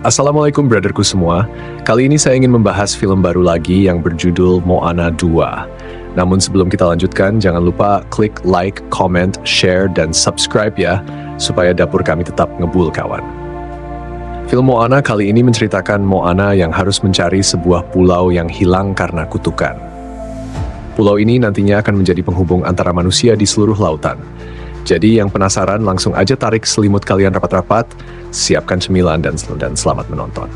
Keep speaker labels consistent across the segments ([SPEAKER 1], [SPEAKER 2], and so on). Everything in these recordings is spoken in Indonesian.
[SPEAKER 1] Assalamualaikum brotherku semua. Kali ini saya ingin membahas film baru lagi yang berjudul Moana 2. Namun sebelum kita lanjutkan, jangan lupa klik like, comment, share, dan subscribe ya, supaya dapur kami tetap ngebul kawan. Film Moana kali ini menceritakan Moana yang harus mencari sebuah pulau yang hilang karena kutukan. Pulau ini nantinya akan menjadi penghubung antara manusia di seluruh lautan. Jadi yang penasaran langsung aja tarik selimut kalian rapat-rapat, siapkan cemilan dan selamat menonton.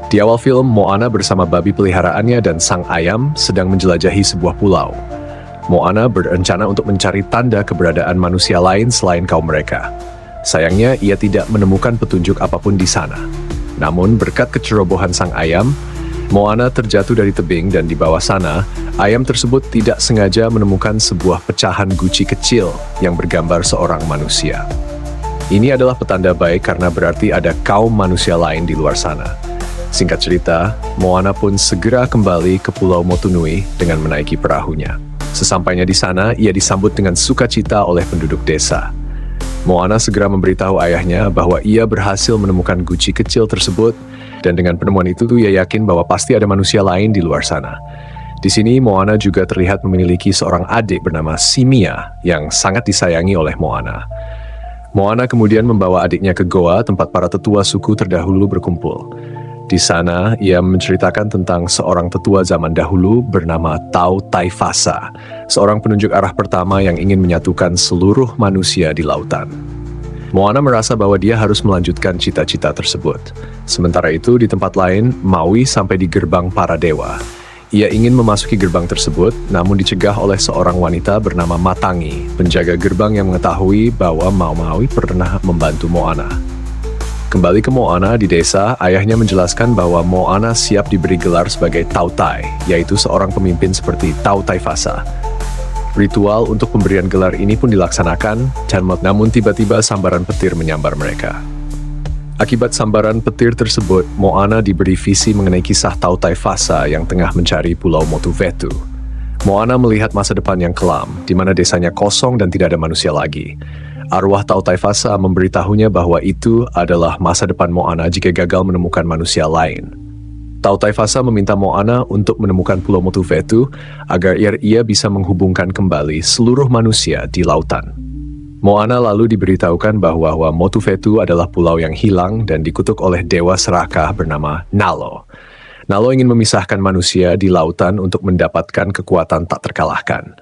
[SPEAKER 1] Di awal film, Moana bersama babi peliharaannya dan sang ayam sedang menjelajahi sebuah pulau. Moana berencana untuk mencari tanda keberadaan manusia lain selain kaum mereka. Sayangnya, ia tidak menemukan petunjuk apapun di sana. Namun, berkat kecerobohan sang ayam, Moana terjatuh dari tebing dan di bawah sana, ayam tersebut tidak sengaja menemukan sebuah pecahan guci kecil yang bergambar seorang manusia. Ini adalah petanda baik karena berarti ada kaum manusia lain di luar sana. Singkat cerita, Moana pun segera kembali ke Pulau Motunui dengan menaiki perahunya. Sesampainya di sana, ia disambut dengan sukacita oleh penduduk desa. Moana segera memberitahu ayahnya bahwa ia berhasil menemukan guci kecil tersebut, dan dengan penemuan itu ia yakin bahwa pasti ada manusia lain di luar sana. Di sini Moana juga terlihat memiliki seorang adik bernama Simia yang sangat disayangi oleh Moana. Moana kemudian membawa adiknya ke goa tempat para tetua suku terdahulu berkumpul. Di sana ia menceritakan tentang seorang tetua zaman dahulu bernama Tau Taifasa, seorang penunjuk arah pertama yang ingin menyatukan seluruh manusia di lautan. Moana merasa bahwa dia harus melanjutkan cita-cita tersebut. Sementara itu, di tempat lain, Maui sampai di gerbang para dewa. Ia ingin memasuki gerbang tersebut, namun dicegah oleh seorang wanita bernama Matangi, penjaga gerbang yang mengetahui bahwa Maui pernah membantu Moana. Kembali ke Moana di desa, ayahnya menjelaskan bahwa Moana siap diberi gelar sebagai Tautai, yaitu seorang pemimpin seperti Tau Taifasa. Ritual untuk pemberian gelar ini pun dilaksanakan, namun tiba-tiba sambaran petir menyambar mereka. Akibat sambaran petir tersebut, Moana diberi visi mengenai kisah Tau Taifasa yang tengah mencari Pulau Motuvetu. Moana melihat masa depan yang kelam, di mana desanya kosong dan tidak ada manusia lagi. Arwah Tau Taifasa memberitahunya bahwa itu adalah masa depan Moana jika gagal menemukan manusia lain. Tau Taifasa meminta Moana untuk menemukan Pulau Motuvetu agar ia bisa menghubungkan kembali seluruh manusia di lautan. Moana lalu diberitahukan bahwa Motuvetu adalah pulau yang hilang dan dikutuk oleh dewa serakah bernama Nalo. Nalo ingin memisahkan manusia di lautan untuk mendapatkan kekuatan tak terkalahkan.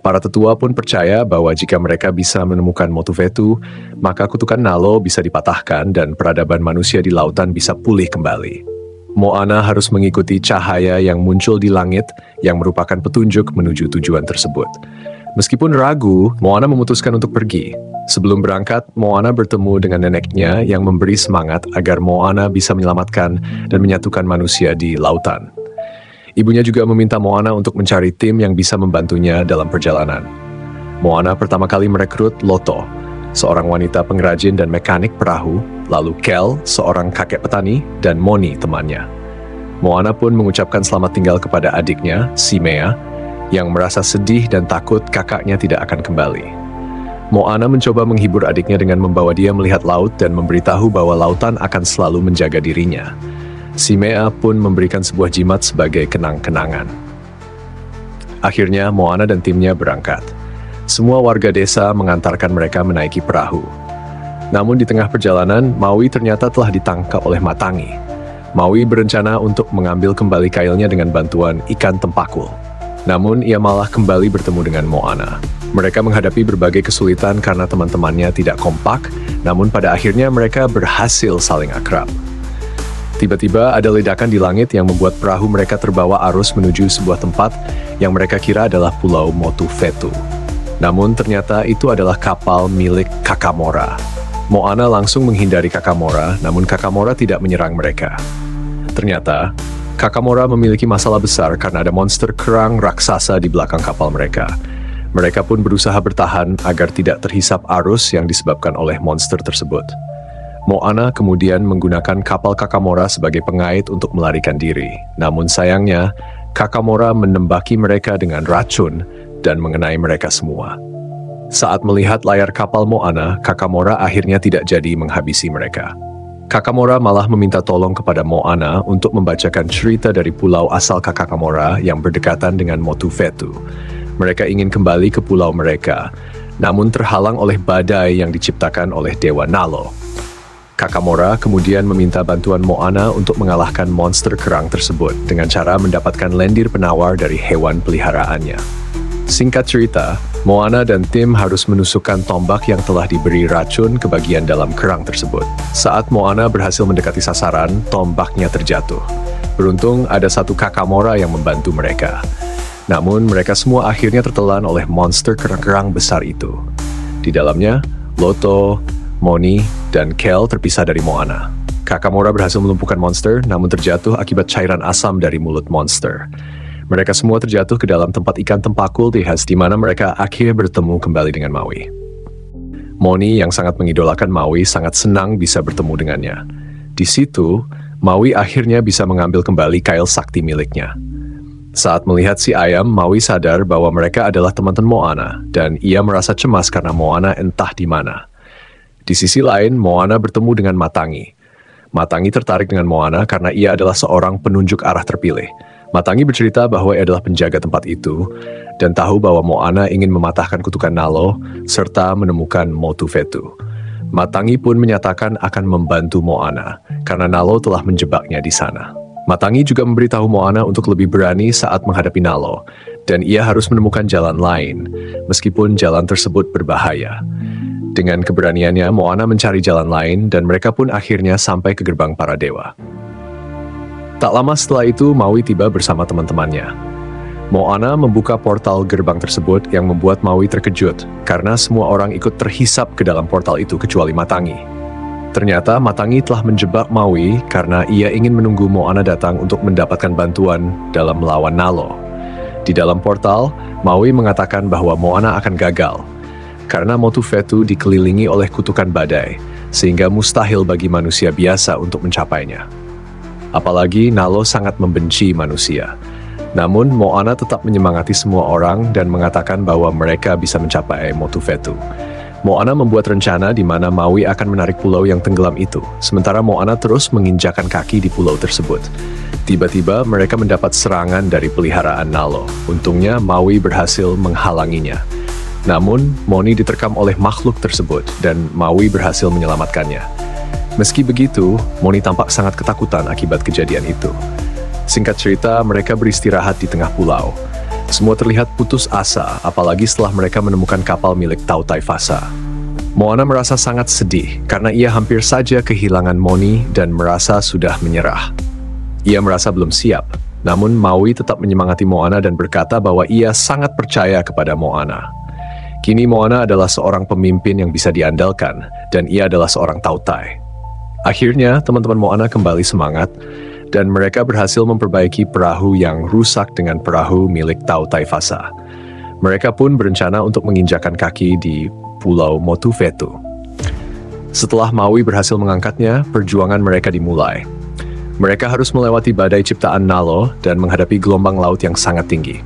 [SPEAKER 1] Para tetua pun percaya bahwa jika mereka bisa menemukan Motuvetu, maka kutukan Nalo bisa dipatahkan dan peradaban manusia di lautan bisa pulih kembali. Moana harus mengikuti cahaya yang muncul di langit yang merupakan petunjuk menuju tujuan tersebut. Meskipun ragu, Moana memutuskan untuk pergi. Sebelum berangkat, Moana bertemu dengan neneknya yang memberi semangat agar Moana bisa menyelamatkan dan menyatukan manusia di lautan. Ibunya juga meminta Moana untuk mencari tim yang bisa membantunya dalam perjalanan. Moana pertama kali merekrut Loto, seorang wanita pengrajin dan mekanik perahu, lalu Kel, seorang kakek petani, dan Moni, temannya. Moana pun mengucapkan selamat tinggal kepada adiknya, Simea, yang merasa sedih dan takut kakaknya tidak akan kembali. Moana mencoba menghibur adiknya dengan membawa dia melihat laut dan memberitahu bahwa lautan akan selalu menjaga dirinya. Simea pun memberikan sebuah jimat sebagai kenang-kenangan. Akhirnya, Moana dan timnya berangkat. Semua warga desa mengantarkan mereka menaiki perahu. Namun di tengah perjalanan, Maui ternyata telah ditangkap oleh Matangi. Maui berencana untuk mengambil kembali kailnya dengan bantuan ikan tempakul. Namun ia malah kembali bertemu dengan Moana. Mereka menghadapi berbagai kesulitan karena teman-temannya tidak kompak, namun pada akhirnya mereka berhasil saling akrab. Tiba-tiba ada ledakan di langit yang membuat perahu mereka terbawa arus menuju sebuah tempat yang mereka kira adalah Pulau Motuvetu. Namun ternyata itu adalah kapal milik Kakamora. Moana langsung menghindari Kakamora, namun Kakamora tidak menyerang mereka. Ternyata, Kakamora memiliki masalah besar karena ada monster kerang raksasa di belakang kapal mereka. Mereka pun berusaha bertahan agar tidak terhisap arus yang disebabkan oleh monster tersebut. Moana kemudian menggunakan kapal Kakamora sebagai pengait untuk melarikan diri. Namun sayangnya, Kakamora menembaki mereka dengan racun dan mengenai mereka semua. Saat melihat layar kapal Moana, Kakamora akhirnya tidak jadi menghabisi mereka. Kakamora malah meminta tolong kepada Moana untuk membacakan cerita dari pulau asal Kakamora yang berdekatan dengan Motufetu. Mereka ingin kembali ke pulau mereka, namun terhalang oleh badai yang diciptakan oleh Dewa Nalo. Kakamora kemudian meminta bantuan Moana untuk mengalahkan monster kerang tersebut dengan cara mendapatkan lendir penawar dari hewan peliharaannya. Singkat cerita, Moana dan tim harus menusukkan tombak yang telah diberi racun ke bagian dalam kerang tersebut. Saat Moana berhasil mendekati sasaran, tombaknya terjatuh. Beruntung ada satu Kakamora yang membantu mereka. Namun mereka semua akhirnya tertelan oleh monster kerang-kerang besar itu. Di dalamnya, Loto, Moni, dan Kel terpisah dari Moana. Kakamora berhasil melumpuhkan monster, namun terjatuh akibat cairan asam dari mulut monster. Mereka semua terjatuh ke dalam tempat ikan tempakul di mana mereka akhirnya bertemu kembali dengan Maui. Moni yang sangat mengidolakan Maui sangat senang bisa bertemu dengannya. Di situ, Maui akhirnya bisa mengambil kembali kail sakti miliknya. Saat melihat si ayam, Maui sadar bahwa mereka adalah teman-teman Moana, dan ia merasa cemas karena Moana entah di mana. Di sisi lain, Moana bertemu dengan Matangi. Matangi tertarik dengan Moana karena ia adalah seorang penunjuk arah terpilih. Matangi bercerita bahwa ia adalah penjaga tempat itu, dan tahu bahwa Moana ingin mematahkan kutukan Nalo, serta menemukan Motufetu. Matangi pun menyatakan akan membantu Moana, karena Nalo telah menjebaknya di sana. Matangi juga memberitahu Moana untuk lebih berani saat menghadapi Nalo, dan ia harus menemukan jalan lain, meskipun jalan tersebut berbahaya. Dengan keberaniannya, Moana mencari jalan lain, dan mereka pun akhirnya sampai ke gerbang para dewa. Tak lama setelah itu, Maui tiba bersama teman-temannya. Moana membuka portal gerbang tersebut yang membuat Maui terkejut, karena semua orang ikut terhisap ke dalam portal itu kecuali Matangi. Ternyata Matangi telah menjebak Maui karena ia ingin menunggu Moana datang untuk mendapatkan bantuan dalam melawan Nalo. Di dalam portal, Maui mengatakan bahwa Moana akan gagal, karena Motufetu dikelilingi oleh kutukan badai, sehingga mustahil bagi manusia biasa untuk mencapainya. Apalagi Nalo sangat membenci manusia. Namun Moana tetap menyemangati semua orang dan mengatakan bahwa mereka bisa mencapai Motufetu. Moana membuat rencana di mana Maui akan menarik pulau yang tenggelam itu, sementara Moana terus menginjakan kaki di pulau tersebut. Tiba-tiba mereka mendapat serangan dari peliharaan Nalo. Untungnya Maui berhasil menghalanginya. Namun Moni diterkam oleh makhluk tersebut dan Maui berhasil menyelamatkannya. Meski begitu, Moni tampak sangat ketakutan akibat kejadian itu. Singkat cerita, mereka beristirahat di tengah pulau. Semua terlihat putus asa, apalagi setelah mereka menemukan kapal milik Tau Taifasa. Moana merasa sangat sedih karena ia hampir saja kehilangan Moni dan merasa sudah menyerah. Ia merasa belum siap, namun Maui tetap menyemangati Moana dan berkata bahwa ia sangat percaya kepada Moana. Kini Moana adalah seorang pemimpin yang bisa diandalkan, dan ia adalah seorang Tautai. Akhirnya, teman-teman Moana kembali semangat, dan mereka berhasil memperbaiki perahu yang rusak dengan perahu milik Tau Taifasa. Mereka pun berencana untuk menginjakan kaki di Pulau Motufetu. Setelah Maui berhasil mengangkatnya, perjuangan mereka dimulai. Mereka harus melewati badai ciptaan Nalo dan menghadapi gelombang laut yang sangat tinggi.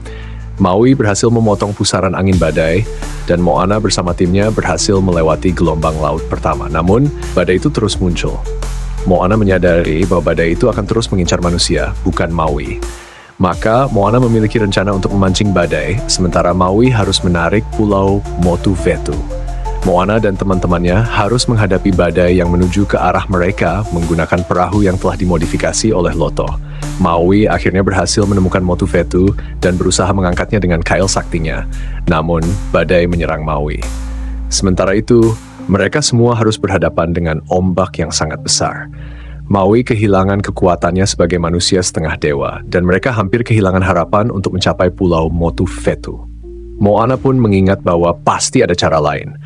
[SPEAKER 1] Maui berhasil memotong pusaran angin badai, dan Moana bersama timnya berhasil melewati gelombang laut pertama. Namun, badai itu terus muncul. Moana menyadari bahwa badai itu akan terus mengincar manusia, bukan Maui. Maka, Moana memiliki rencana untuk memancing badai, sementara Maui harus menarik Pulau Motufetu. Moana dan teman-temannya harus menghadapi badai yang menuju ke arah mereka menggunakan perahu yang telah dimodifikasi oleh Loto. Maui akhirnya berhasil menemukan Motufetu dan berusaha mengangkatnya dengan kail saktinya. Namun, badai menyerang Maui. Sementara itu, mereka semua harus berhadapan dengan ombak yang sangat besar. Maui kehilangan kekuatannya sebagai manusia setengah dewa, dan mereka hampir kehilangan harapan untuk mencapai Pulau Motufetu. Moana pun mengingat bahwa pasti ada cara lain.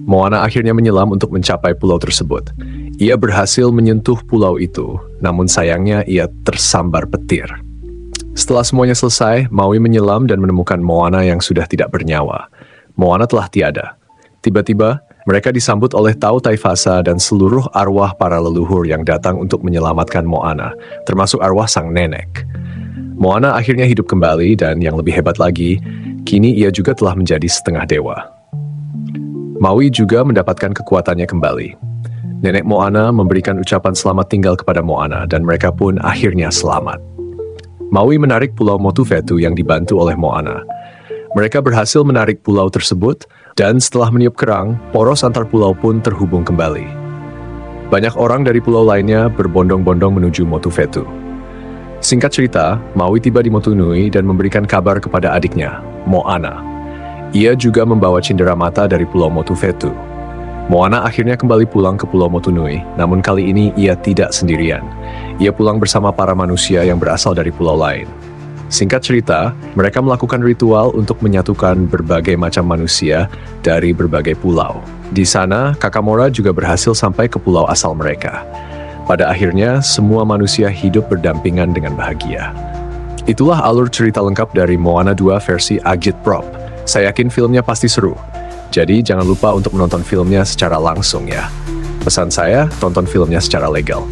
[SPEAKER 1] Moana akhirnya menyelam untuk mencapai pulau tersebut. Ia berhasil menyentuh pulau itu, namun sayangnya ia tersambar petir. Setelah semuanya selesai, Maui menyelam dan menemukan Moana yang sudah tidak bernyawa. Moana telah tiada. Tiba-tiba, mereka disambut oleh Tau Taifasa dan seluruh arwah para leluhur yang datang untuk menyelamatkan Moana, termasuk arwah sang nenek. Moana akhirnya hidup kembali dan yang lebih hebat lagi, kini ia juga telah menjadi setengah dewa. Maui juga mendapatkan kekuatannya kembali. Nenek Moana memberikan ucapan selamat tinggal kepada Moana dan mereka pun akhirnya selamat. Maui menarik Pulau Motuvetu yang dibantu oleh Moana. Mereka berhasil menarik pulau tersebut dan setelah meniup kerang, poros antar pulau pun terhubung kembali. Banyak orang dari pulau lainnya berbondong-bondong menuju Motuvetu. Singkat cerita, Maui tiba di Motunui dan memberikan kabar kepada adiknya, Moana. Ia juga membawa cindera mata dari Pulau Motuvetu. Moana akhirnya kembali pulang ke Pulau Motunui, namun kali ini ia tidak sendirian. Ia pulang bersama para manusia yang berasal dari pulau lain. Singkat cerita, mereka melakukan ritual untuk menyatukan berbagai macam manusia dari berbagai pulau. Di sana, Kakamora juga berhasil sampai ke pulau asal mereka. Pada akhirnya, semua manusia hidup berdampingan dengan bahagia. Itulah alur cerita lengkap dari Moana 2 versi Agitprop. Saya yakin filmnya pasti seru. Jadi jangan lupa untuk menonton filmnya secara langsung ya. Pesan saya, tonton filmnya secara legal.